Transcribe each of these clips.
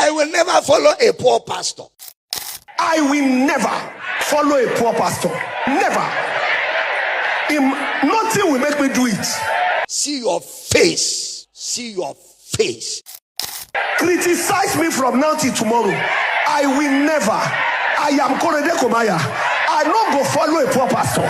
I will never follow a poor pastor. I will never follow a poor pastor. Never. Nothing will make me do it. See your face. See your face. Criticize me from now till tomorrow. I will never. I am Korede Komaya. I don't go follow a poor pastor.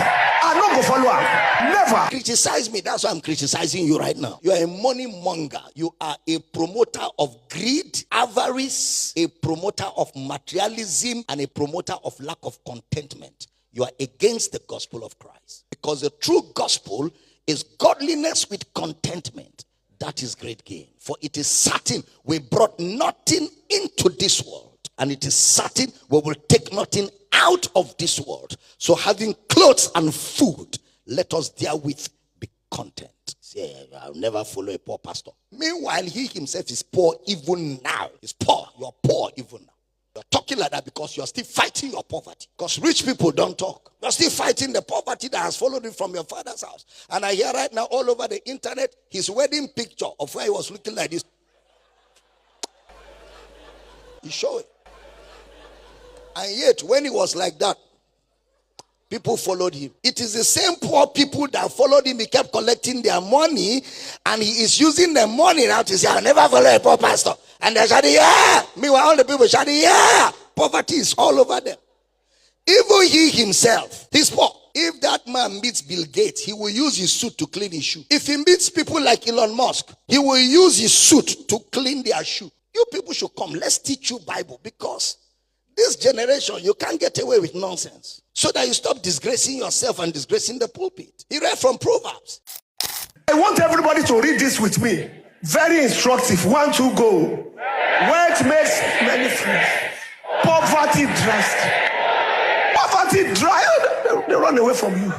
I don't go follow him. Never. Criticize me. That's why I'm criticizing you right now. You are a money monger. You are a promoter of greed, avarice, a promoter of materialism, and a promoter of lack of contentment. You are against the gospel of Christ. Because the true gospel is godliness with contentment. That is great gain. For it is certain we brought nothing into this world. And it is certain we will take nothing out of this world. So having clothes and food, let us therewith be content. Say, I'll never follow a poor pastor. Meanwhile, he himself is poor even now. He's poor. You're poor even now. You're talking like that because you're still fighting your poverty. Because rich people don't talk. You're still fighting the poverty that has followed you from your father's house. And I hear right now all over the internet his wedding picture of where he was looking like this. He showed it. And yet, when he was like that, people followed him. It is the same poor people that followed him. He kept collecting their money, and he is using the money now to say, I'll never follow a poor pastor. And they're shouting, yeah. Meanwhile, all the people shouting, yeah. Poverty is all over them. Even he himself, he's poor. If that man meets Bill Gates, he will use his suit to clean his shoe. If he meets people like Elon Musk, he will use his suit to clean their shoe. You people should come. Let's teach you Bible, because this generation, you can't get away with nonsense. So that you stop disgracing yourself and disgracing the pulpit. He read from Proverbs. I want everybody to read this with me. Very instructive. 1, 2, go. Wealth makes many friends. Poverty drives. Poverty drives. They run away from you.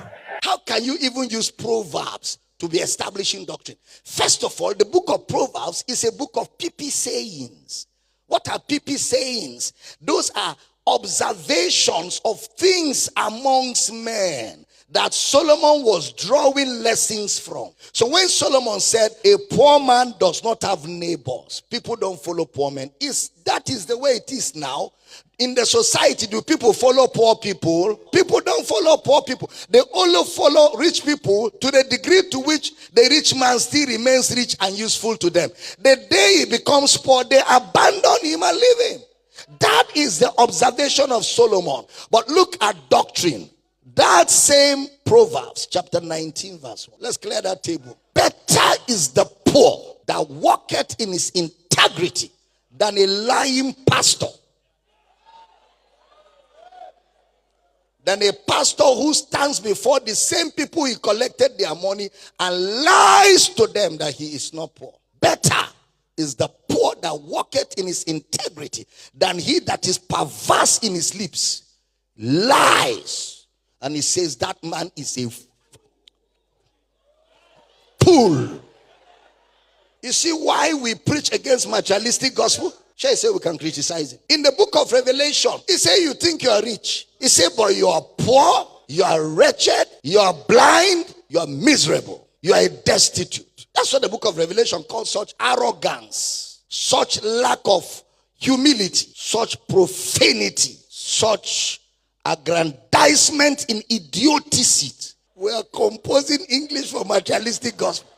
How can you even use Proverbs to be establishing doctrine? First of all, the book of Proverbs is a book of PP sayings. What are PP sayings? Those are observations of things amongst men that Solomon was drawing lessons from. So when Solomon said a poor man does not have neighbors, people don't follow poor men. That is the way it is now. In the society, do people follow poor people? People don't follow poor people. They only follow rich people to the degree to which the rich man still remains rich and useful to them. The day he becomes poor, they abandon him and leave him. That is the observation of Solomon. But look at doctrine. That same Proverbs chapter 19 verse 1. Let's clear that table. Better is the poor that walketh in his integrity than a lying pastor. Than a pastor who stands before the same people he collected their money and lies to them that he is not poor. Better is the poor that walketh in his integrity than he that is perverse in his lips, lies. And he says that man is a fool. You see why we preach against materialistic gospel? Shall I say we can criticize it? In the book of Revelation, he said you think you are rich. He said, but you are poor, you are wretched, you are blind, you are miserable, you are destitute. That's what the book of Revelation calls such arrogance, such lack of humility, such profanity, such aggrandizement in idiocy. We are composing English for materialistic gospel.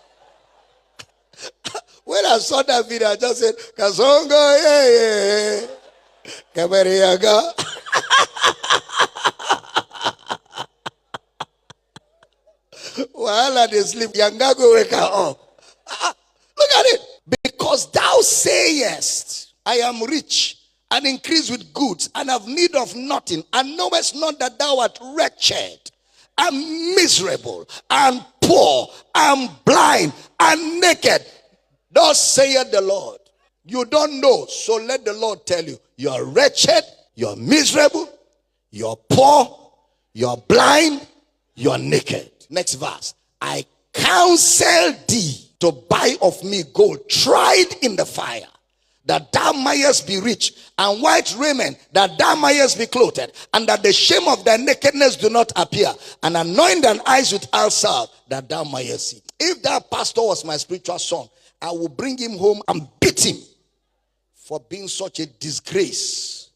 When I saw that video, I just said, Kazongo, yeah. Kabariyaga. While they sleep, Yangago wake up. Look at it. Because thou sayest, I am rich and increase with goods and have need of nothing, and knowest not that thou art wretched and miserable and poor and blind and naked. Thus saith the Lord. You don't know, so let the Lord tell you. You are wretched, you are miserable, you are poor, you are blind, you are naked. Next verse. I counsel thee to buy of me gold tried in the fire, that thou mayest be rich, and white raiment, that thou mayest be clothed, and that the shame of thy nakedness do not appear, and anoint thine eyes with eye salve, that thou mayest see. If that pastor was my spiritual son, I will bring him home and beat him for being such a disgrace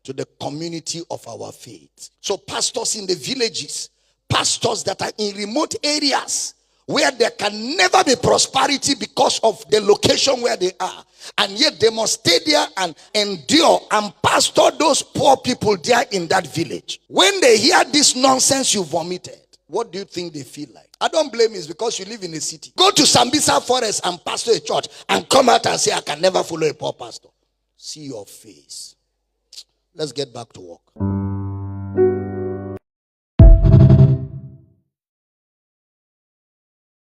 to the community of our faith. So pastors in the villages, pastors that are in remote areas where there can never be prosperity because of the location where they are, and yet they must stay there and endure and pastor those poor people there in that village. When they hear this nonsense you vomited, what do you think they feel like? I don't blame you, it's because you live in a city. Go to Sambisa Forest and pastor a church and come out and say, I can never follow a poor pastor. See your face. Let's get back to work.